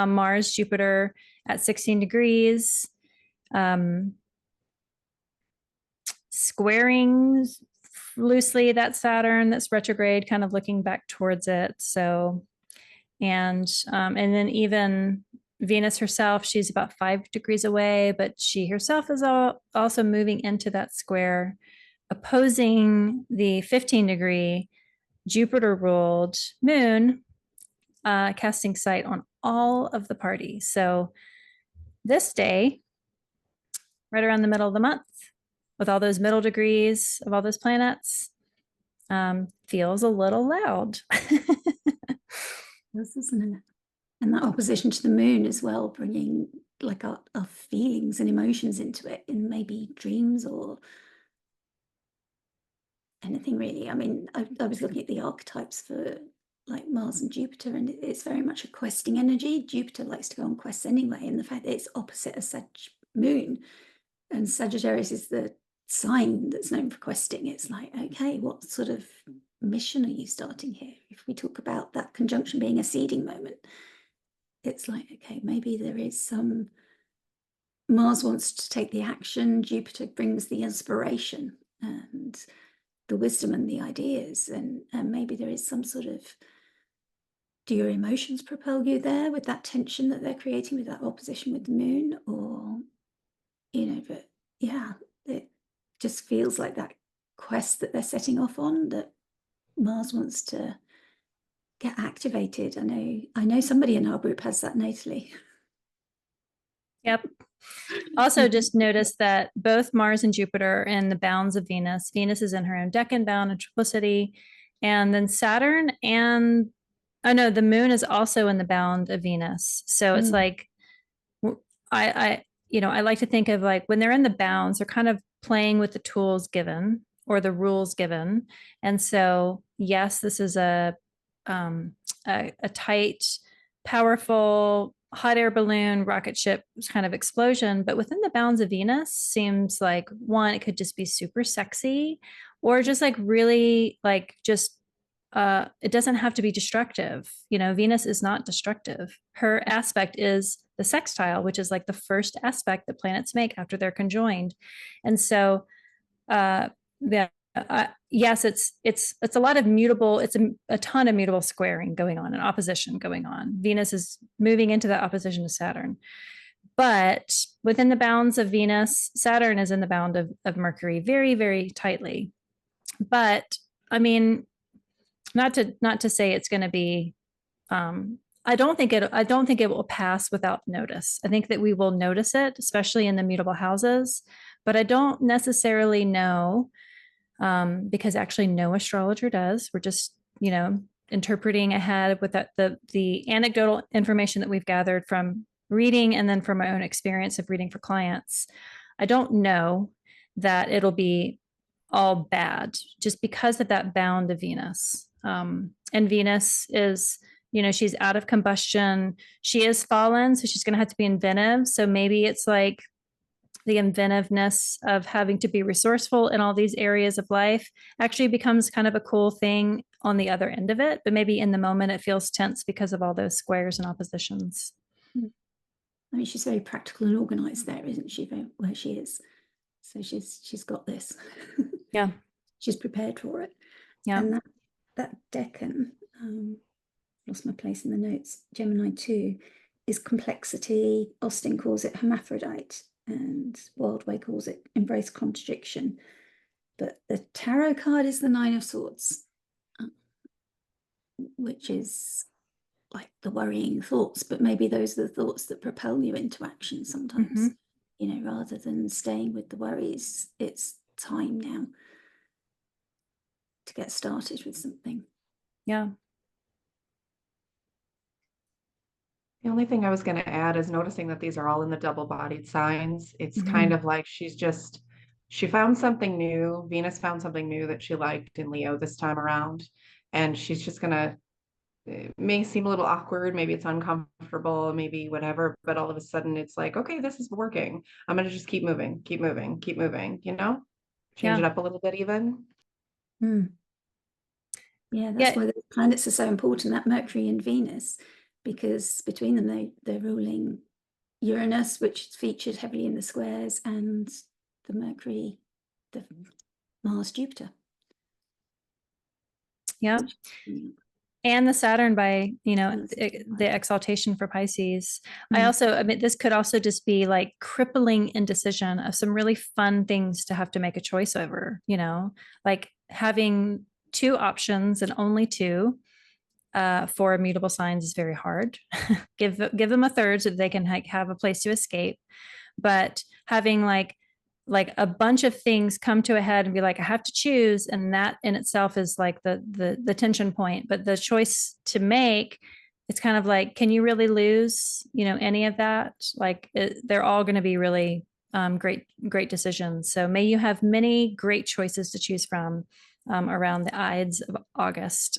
Mars, Jupiter at 16 degrees, squaring loosely that Saturn that's retrograde, kind of looking back towards it. So, and then even Venus herself, she's about 5 degrees away, but she herself is also moving into that square, opposing the 15-degree Jupiter ruled moon, casting sight on all of the parties. So this day, right around the middle of the month, with all those middle degrees of all those planets, feels a little loud. This isn't it? And that opposition to the moon as well, bringing like our feelings and emotions into it in maybe dreams or anything really. I mean, I was looking at the archetypes for like Mars and Jupiter, and it's very much a questing energy. Jupiter likes to go on quests anyway, and the fact that it's opposite a Sag moon, and Sagittarius is the sign that's known for questing. It's like, okay, what sort of mission are you starting here? If we talk about that conjunction being a seeding moment, it's like, okay, maybe there is some, Mars wants to take the action, Jupiter brings the inspiration and the wisdom and the ideas, and maybe there is some sort of, do your emotions propel you there with that tension that they're creating with that opposition with the moon? Or, you know, but yeah, it just feels like that quest that they're setting off on, that Mars wants to get activated. I know somebody in our group has that natally. Yep. Also, just notice that both Mars and Jupiter are in the bounds of Venus. Venus is in her own decan bound and triplicity. And then Saturn and, oh no, the moon is also in the bound of Venus. So it's like, I like to think of like when they're in the bounds, they're kind of playing with the tools given or the rules given. And so, yes, this is a tight, powerful hot air balloon rocket ship kind of explosion, but within the bounds of Venus seems like one, it could just be super sexy, or just like really like just it doesn't have to be destructive. Venus is not destructive. Her aspect is the sextile, which is like the first aspect that planets make after they're conjoined. And so yes, it's a lot of mutable. It's a ton of mutable squaring going on and opposition going on. Venus is moving into that opposition to Saturn, but within the bounds of Venus, Saturn is in the bound of Mercury very, very tightly. But I mean, not to say it's going to be. I don't think it will pass without notice. I think that we will notice it, especially in the mutable houses, but I don't necessarily know, because actually no astrologer does. We're just, interpreting ahead with the anecdotal information that we've gathered from reading and then from my own experience of reading for clients. I don't know that it'll be all bad just because of that bound of Venus. And Venus is, she's out of combustion. She is fallen, so she's going to have to be inventive. So maybe it's like the inventiveness of having to be resourceful in all these areas of life actually becomes kind of a cool thing on the other end of it. But maybe in the moment it feels tense because of all those squares and oppositions. I mean, she's very practical and organized there, isn't she, where she is? So she's got this. Yeah. She's prepared for it. Yeah. And that decan, lost my place in the notes, Gemini 2, is complexity. Austin calls it hermaphrodite, and Wildway calls it embrace contradiction. But the tarot card is the Nine of Swords, which is like the worrying thoughts, but maybe those are the thoughts that propel you into action sometimes. Rather than staying with the worries, it's time now to get started with something. Yeah. The only thing I was going to add is noticing that these are all in the double-bodied signs. It's kind of like she found something new. Venus found something new that she liked in Leo this time around. And she's just going to, it may seem a little awkward. Maybe it's uncomfortable, maybe whatever. But all of a sudden it's like, okay, this is working. I'm going to just keep moving, change it up a little bit even. Yeah, that's why the planets are so important, that Mercury and Venus. because between them they're ruling Uranus, which is featured heavily in the squares, and the Mercury, the Mars Jupiter. Yeah. Which, And the Saturn by, And the exaltation for Pisces. Mm. I mean, this could also just be like crippling indecision of some really fun things to have to make a choice over, like having two options and only two for mutable signs is very hard. give them a third so that they can have a place to escape. But having like a bunch of things come to a head and be like, I have to choose, and that in itself is like the tension point. But the choice to make, it's kind of like, can you really lose any of that? Like they're all going to be really great decisions. So may you have many great choices to choose from around the Ides of August.